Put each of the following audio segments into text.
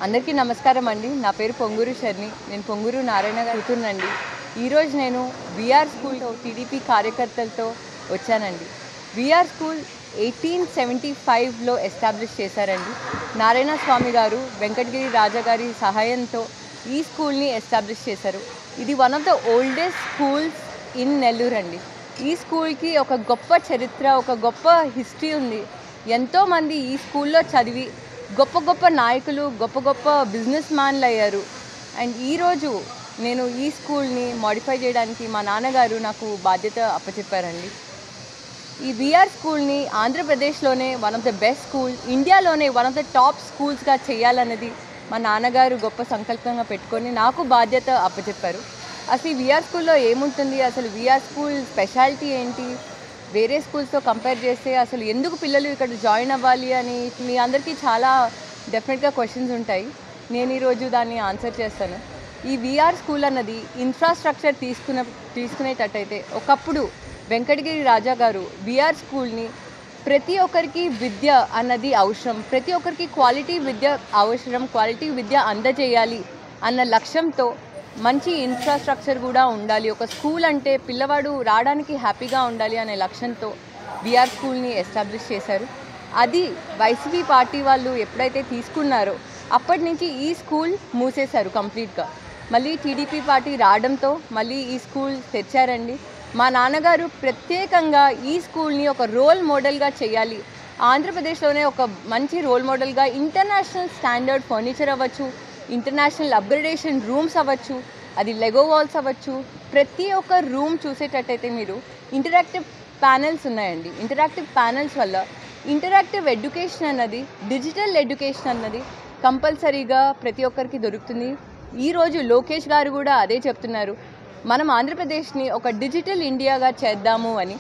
అందరికీ నమస్కారం అండి. నా పేరు పొంగూరు శర్ని. నేను పొంగూరు నారాయణ గారి కూతురునండి. ఈరోజు నేను విఆర్ స్కూల్‌తో టీడీపీ కార్యకర్తలతో వచ్చానండి. విఆర్ స్కూల్ 1875లో ఎస్టాబ్లిష్ చేశారండి. నారాయణ స్వామి గారు, వెంకటగిరి రాజా గారి సహాయంతో ఈ స్కూల్‌ని ఎస్టాబ్లిష్ చేశారు. ఇది one of the oldest schools in Nellore అండి. ఈ స్కూల్‌కి ఒక గొప్ప చరిత్ర, ఒక గొప్ప హిస్టరీ ఉంది. ఎంతోమంది ఈ స్కూల్లో చదివి గొప్ప గొప్ప నాయకులు, గొప్ప గొప్ప బిజినెస్ మ్యాన్లు అయ్యారు. అండ్ ఈరోజు నేను ఈ స్కూల్ని మోడిఫై చేయడానికి మా నాన్నగారు నాకు బాధ్యత అప్పచెప్పారండి. ఈ విఆర్ స్కూల్ని ఆంధ్రప్రదేశ్లోనే one of the best school, ఇండియాలోనే వన్ ఆఫ్ ద టాప్ స్కూల్స్గా చేయాలన్నది మా నాన్నగారు గొప్ప సంకల్పంగా పెట్టుకొని నాకు బాధ్యత అప్పచెప్పారు. అసలు ఈ విఆర్ స్కూల్లో ఏముంటుంది, అసలు విఆర్ స్కూల్ స్పెషాలిటీ ఏంటి, వేరే స్కూల్స్తో కంపేర్ చేస్తే అసలు ఎందుకు పిల్లలు ఇక్కడ జాయిన్ అవ్వాలి అని మీ అందరికీ చాలా డెఫినెట్గా క్వశ్చన్స్ ఉంటాయి. నేను ఈరోజు దాన్ని ఆన్సర్ చేస్తాను. ఈ విఆర్ స్కూల్ అన్నది ఇన్ఫ్రాస్ట్రక్చర్ తీసుకునేటట్టయితే ఒకప్పుడు వెంకటగిరి రాజా గారు విఆర్ స్కూల్ని ప్రతి ఒక్కరికి విద్య అన్నది అవసరం, ప్రతి ఒక్కరికి క్వాలిటీ విద్య అవసరం, క్వాలిటీ విద్య అందజేయాలి అన్న లక్ష్యంతో మంచి ఇన్ఫ్రాస్ట్రక్చర్ కూడా ఉండాలి, ఒక స్కూల్ అంటే పిల్లవాడు రావడానికి హ్యాపీగా ఉండాలి అనే లక్ష్యంతో విఆర్ స్కూల్ని ఎస్టాబ్లిష్ చేశారు. అది వైసీపీ పార్టీ వాళ్ళు ఎప్పుడైతే తీసుకున్నారో అప్పటి నుంచి ఈ స్కూల్ మూసేశారు కంప్లీట్గా. మళ్ళీ టీడీపీ పార్టీ రావడంతో మళ్ళీ ఈ స్కూల్ తెచ్చారండి. మా నాన్నగారు ప్రత్యేకంగా ఈ స్కూల్ని ఒక రోల్ మోడల్గా చేయాలి, ఆంధ్రప్రదేశ్లోనే ఒక మంచి రోల్ మోడల్గా ఇంటర్నేషనల్ స్టాండర్డ్ ఫర్నిచర్ అవ్వచ్చు, ఇంటర్నేషనల్ అప్గ్రేడేషన్ రూమ్స్ అవ్వచ్చు, అది లెగో వాల్స్ అవ్వచ్చు. ప్రతి ఒక్క రూమ్ చూసేటట్టయితే మీరు ఇంటరాక్టివ్ ప్యానెల్స్ ఉన్నాయండి. ఇంటరాక్టివ్ ప్యానెల్స్ వల్ల ఇంటరాక్టివ్ ఎడ్యుకేషన్ అన్నది, డిజిటల్ ఎడ్యుకేషన్ అన్నది కంపల్సరీగా ప్రతి ఒక్కరికి దొరుకుతుంది. ఈరోజు లోకేష్ గారు కూడా అదే చెప్తున్నారు, మనం ఆంధ్రప్రదేశ్ని ఒక డిజిటల్ ఇండియాగా చేద్దాము అని.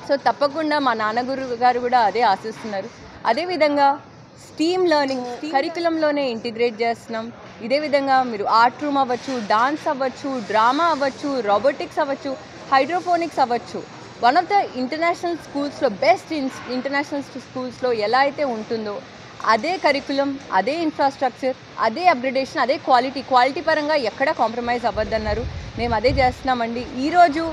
సో తప్పకుండా మా నాన్నగారు గారు కూడా అదే ఆశిస్తున్నారు. అదేవిధంగా స్టీమ్ లెర్నింగ్ కరికులంలోనే ఇంటిగ్రేట్ చేస్తున్నాం. ఇదే విధంగా మీరు ఆర్ట్ రూమ్ అవ్వచ్చు, డాన్స్ అవ్వచ్చు, డ్రామా అవ్వచ్చు, రోబోటిక్స్ అవ్వచ్చు, హైడ్రోఫోనిక్స్ అవ్వచ్చు. వన్ ఆఫ్ ద ఇంటర్నేషనల్ స్కూల్స్లో, బెస్ట్ ఇంటర్నేషనల్ స్కూల్స్లో ఎలా అయితే ఉంటుందో అదే కరికులం, అదే ఇన్ఫ్రాస్ట్రక్చర్, అదే అప్గ్రేడేషన్, అదే క్వాలిటీ పరంగా ఎక్కడ కాంప్రమైజ్ అవ్వద్దన్నారు. మేము అదే చేస్తున్నామండి. ఈరోజు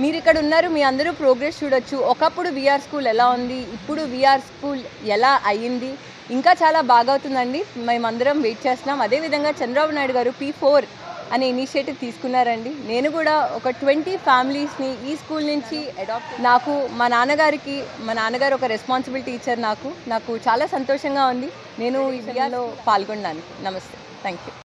మీరు ఇక్కడ ఉన్నారు, మీ అందరూ ప్రోగ్రెస్ చూడొచ్చు. ఒకప్పుడు విఆర్ స్కూల్ ఎలా ఉంది, ఇప్పుడు విఆర్ స్కూల్ ఎలా అయ్యింది, ఇంకా చాలా బాగా అవుతుందండి. మేమందరం వెయిట్ చేస్తున్నాం. అదేవిధంగా చంద్రబాబు నాయుడు గారు P4 అనే ఇనిషియేటివ్ తీసుకున్నారండి. నేను కూడా ఒక 20 ఫ్యామిలీస్ని ఈ స్కూల్ నుంచి నాకు మా నాన్నగారు ఒక రెస్పాన్సిబిలిటీ ఇచ్చారు. నాకు చాలా సంతోషంగా ఉంది నేను ఈ విఆర్లో పాల్గొనడానికి. నమస్తే, థ్యాంక్ యూ.